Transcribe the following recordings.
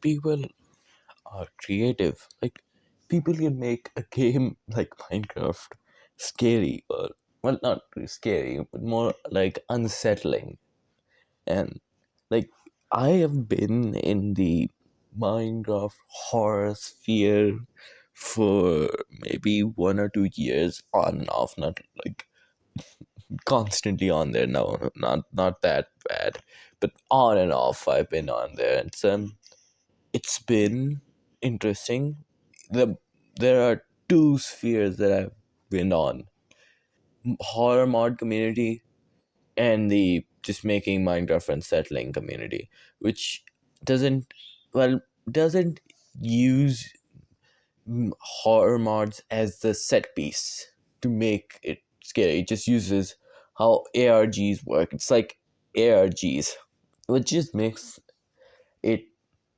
people are creative. Like, people can make a game like Minecraft scary, or, well, not really scary, but more like unsettling. And, like, I have been in the Minecraft horror sphere for maybe 1 or 2 years, on and off, not like constantly on there. No, not that bad, but on and off I've been on there. It's been interesting. There are two spheres that I've been on: horror mod community and the just making Minecraft unsettling community, which doesn't doesn't use horror mods as the set piece to make it scary. It just uses how ARGs work. It's like ARGs, which just makes it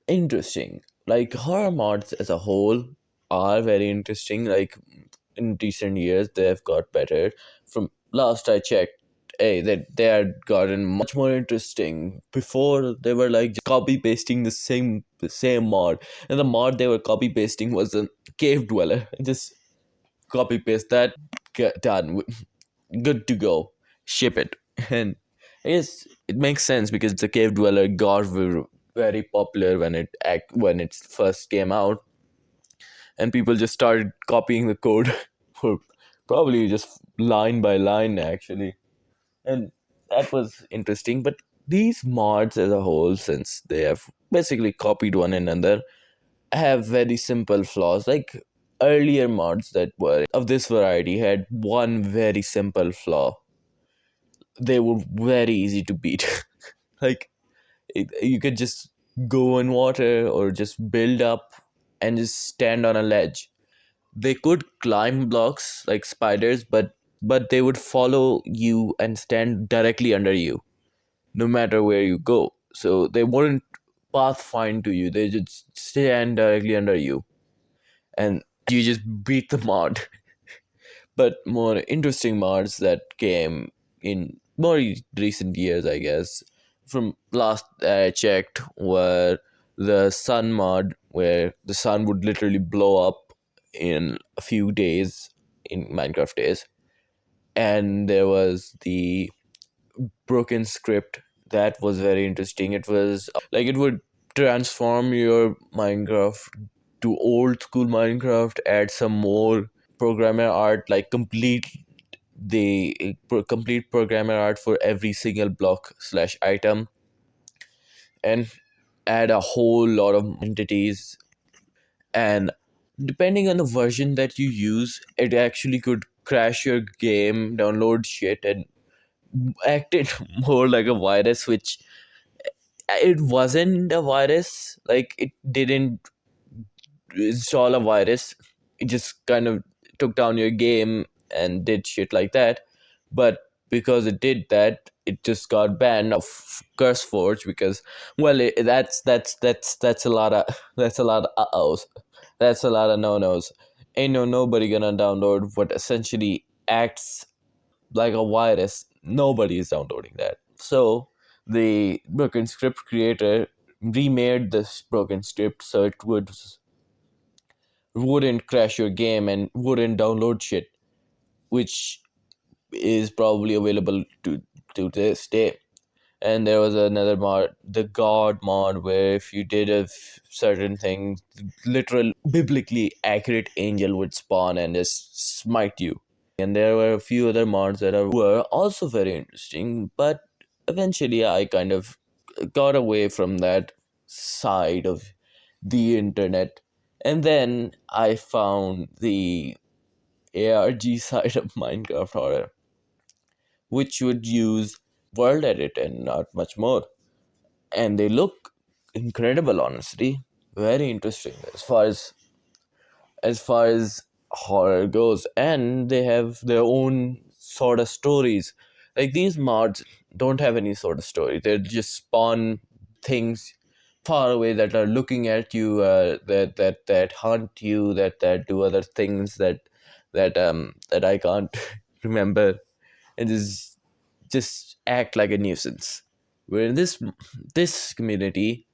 interesting. Like, horror mods as a whole are very interesting. Like, in recent years, they have got better. From last I checked, that they had gotten much more interesting. Before, they were like just copy pasting the same mod, and the mod they were copy pasting was a cave dweller. Just copy paste that, get done, good to go, ship it. And yes, it makes sense because the cave dweller got very popular when it first came out, and people just started copying the code for probably just line by line, actually. And that was interesting. But these mods as a whole, since they have basically copied one another, have very simple flaws. Like, earlier mods that were of this variety had one very simple flaw: they were very easy to beat. Like, you could just go in water or just build up and just stand on a ledge. They could climb blocks like spiders, but they would follow you and stand directly under you no matter where you go. So they wouldn't pathfind to you. They just stand directly under you, and you just beat the mod. But more interesting mods that came in more recent years, I guess, from last I checked, were the sun mod, where the sun would literally blow up in a few days in Minecraft days. And there was the broken script that was very interesting. It was like it would transform your Minecraft to old school Minecraft, add some more programmer art, like complete programmer art for every single block slash item, and add a whole lot of entities. And depending on the version that you use, it actually could crash your game, download shit, and act it more like a virus, which it wasn't a virus. Like, it didn't install a virus. It just kind of took down your game and did shit like that. But because it did that, it just got banned of CurseForge, because, well, that's a lot of uh-ohs. That's a lot of no-nos. Ain't nobody gonna download what essentially acts like a virus. Nobody is downloading that. So the broken script creator remade this broken script so it wouldn't crash your game and wouldn't download shit, which is probably available to this day. And there was another mod, the God mod, where if you did certain thing, literal biblically accurate angel would spawn and just smite you. And there were a few other mods that were also very interesting, but eventually I kind of got away from that side of the internet. And then I found the ARG side of Minecraft horror, which would use world edit and not much more. And they look incredible, honestly. Very interesting as far as horror goes, and they have their own sort of stories. Like, these mods don't have any sort of story. They just spawn things far away that are looking at you, that hunt you, that do other things that I can't remember, and just act like a nuisance. Where in this community,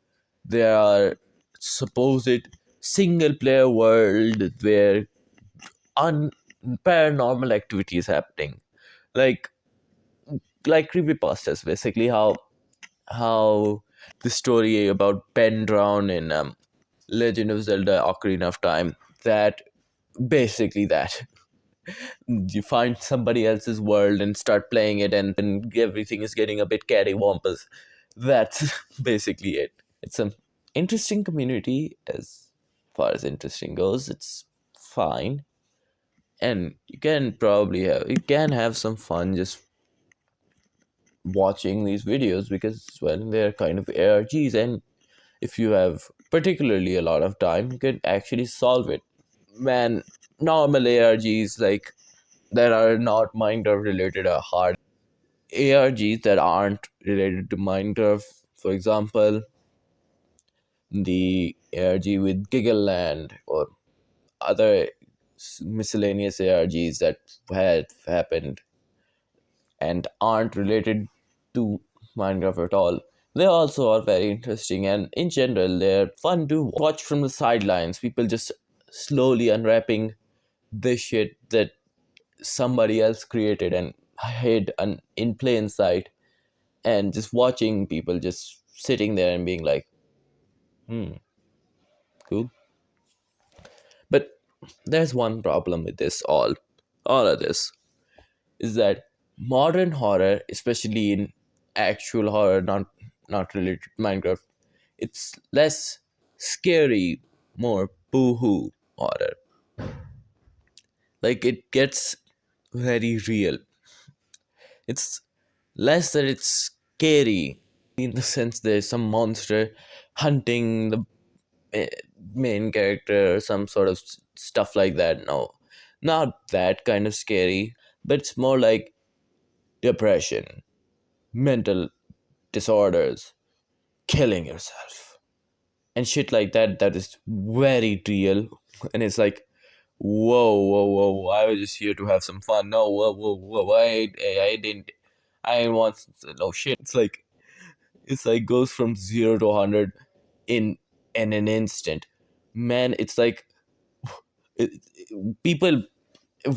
there are supposed single player world where paranormal activity is happening, like creepypastas, basically how the story about Ben Drown in Legend of Zelda: Ocarina of Time. That basically that you find somebody else's world and start playing it, and then everything is getting a bit cattywampus. That's basically it. It's an interesting community as far as interesting goes. It's fine, and you can have some fun just watching these videos because well they're kind of ARGs, and if you have particularly a lot of time you can actually solve it. Man, normal ARGs like that are not Minecraft related are hard. ARGs that aren't related to Minecraft, for example, the ARG with Giggleland or other miscellaneous ARGs that had happened and aren't related to Minecraft at all. They also are very interesting, and in general, they're fun to watch from the sidelines. People just slowly unwrapping this shit that somebody else created and hid in plain sight, and just watching people just sitting there and being like, hmm, cool. But there's one problem with all of this, is that modern horror, especially in actual horror, not related to Minecraft, it's less scary, more boohoo horror. Like it gets very real. It's less that it's scary in the sense there's some monster hunting the eh, main character or some sort of stuff like that. No, not that kind of scary, but it's more like depression, mental disorders, killing yourself, and shit like that. That is very real, and it's like, whoa! I was just here to have some fun. No, whoa! I didn't want no shit. It's like goes from 0 to 100 in an instant. Man, it's like it, people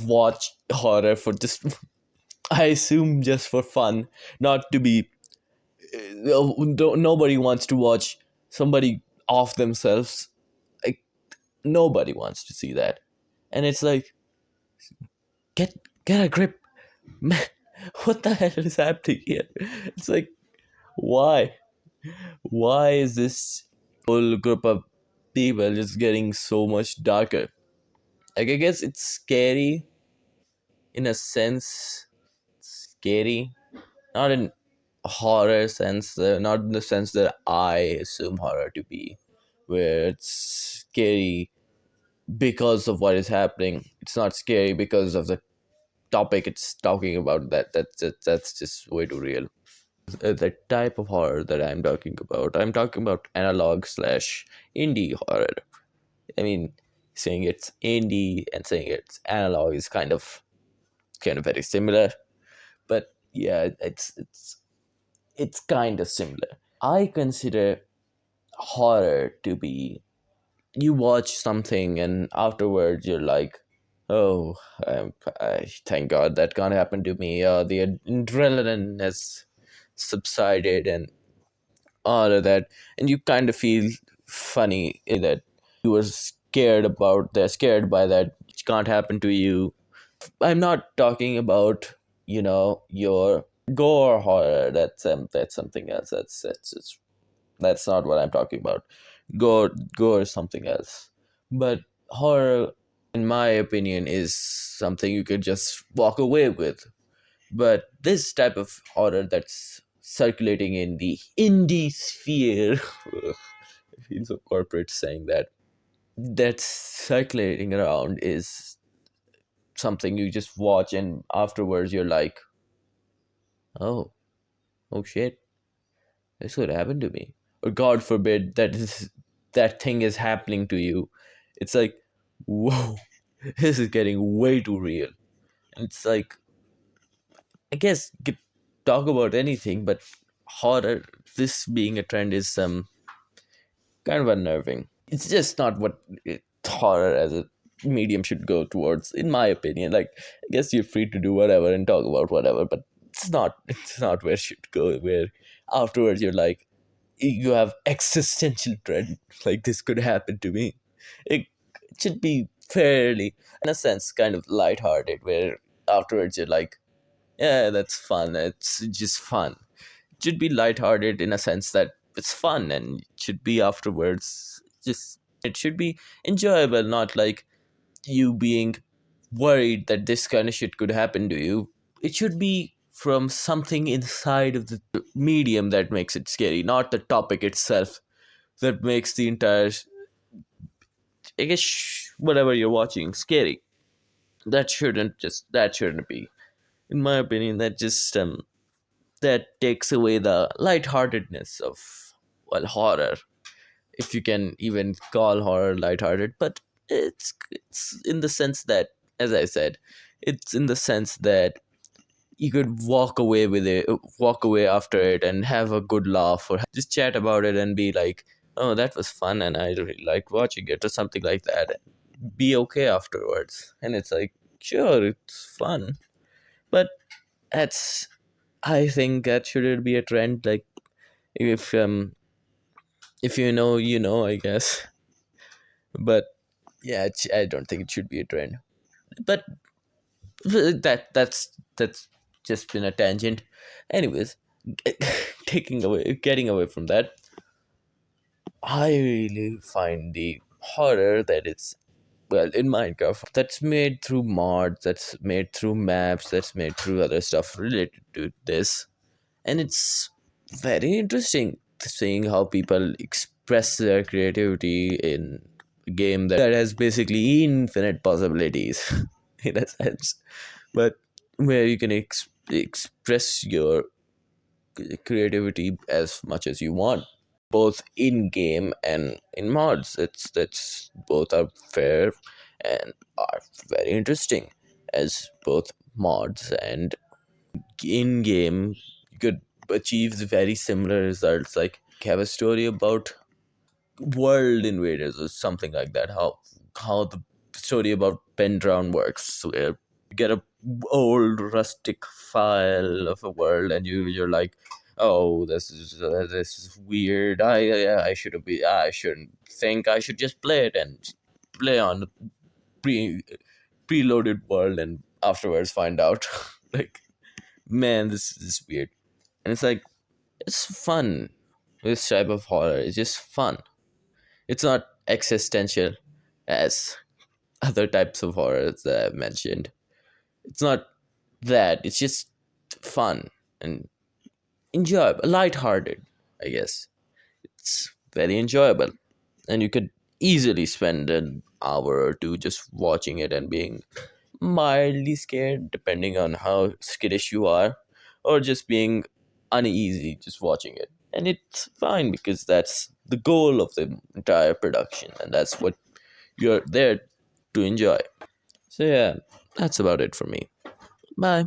watch horror for just I assume just for fun, not to be nobody wants to watch somebody off themselves. Like nobody wants to see that, and it's like get get a grip, man. What the hell is happening here? It's like why is this whole group of people just getting so much darker? Like I guess it's scary in a sense, scary, not in horror sense, not in the sense that I assume horror to be, where it's scary because of what is happening. It's not scary because of the topic it's talking about. That's just way too real. The type of horror that I'm talking about analog slash indie horror. I mean, saying it's indie and saying it's analog is kind of very similar, but yeah, it's kind of similar. I consider horror to be you watch something and afterwards you're like, oh, thank God that can't happen to me. The adrenaline has subsided and all of that, and you kind of feel funny that you were scared by that, which can't happen to you. I'm not talking about your gore horror. That's something else. That's not what I'm talking about. Gore is something else. But horror, in my opinion, is something you could just walk away with. But this type of horror that's circulating in the indie sphere, I feel so corporate saying that, that's circulating around is something you just watch and afterwards you're like, oh, oh shit, this could happen to me. Or God forbid that thing is happening to you. It's like, whoa, this is getting way too real. And it's like, I guess talk about anything, but horror, this being a trend is kind of unnerving. It's just not what horror as a medium should go towards, in my opinion. Like, I guess you're free to do whatever and talk about whatever, but it's not where it should go. Where afterwards you're like, you have existential dread, like this could happen to me. It should be fairly, in a sense, kind of lighthearted, where afterwards you're like, yeah, that's fun. It's just fun. It should be lighthearted in a sense that it's fun, and it should be afterwards just, it should be enjoyable, not like you being worried that this kind of shit could happen to you. It should be from something inside of the medium that makes it scary, not the topic itself that makes the entire, I guess, whatever you're watching scary. That shouldn't be, in my opinion. That takes away the lightheartedness of, well, horror, if you can even call horror lighthearted. But it's in the sense that, as I said, it's in the sense that you could walk away after it and have a good laugh, or just chat about it and be like, oh, that was fun and I really liked watching it, or something like that, and be okay afterwards. And it's like, sure, it's fun, but that's, I think that shouldn't be a trend. Like, if you know, you know, I guess. But yeah, I don't think it should be a trend. But that's just been a tangent. Anyways, getting away from that, I really find the horror that it's, well, in Minecraft, that's made through mods, that's made through maps, that's made through other stuff related to this. And it's very interesting seeing how people express their creativity in a game that has basically infinite possibilities in a sense, but where you can express your creativity as much as you want, both in game and in mods. It's That's both are fair and are very interesting, as both mods and in game you could achieve the very similar results. Like, have a story about world invaders or something like that. How the story about Pendrawn works, where you get a old rustic file of a world, and you're like, oh, this is weird. I shouldn't be. I shouldn't think. I should just play it and play on the pre preloaded world, and afterwards find out like, man, this is weird. And it's like, it's fun. This type of horror is just fun. It's not existential as other types of horrors that I've mentioned. It's not that. It's just fun and enjoyable, lighthearted, I guess. It's very enjoyable. And you could easily spend an hour or two just watching it and being mildly scared, depending on how skittish you are, or just being uneasy just watching it. And it's fine, because that's the goal of the entire production, and that's what you're there to enjoy. So, yeah, that's about it for me. Bye.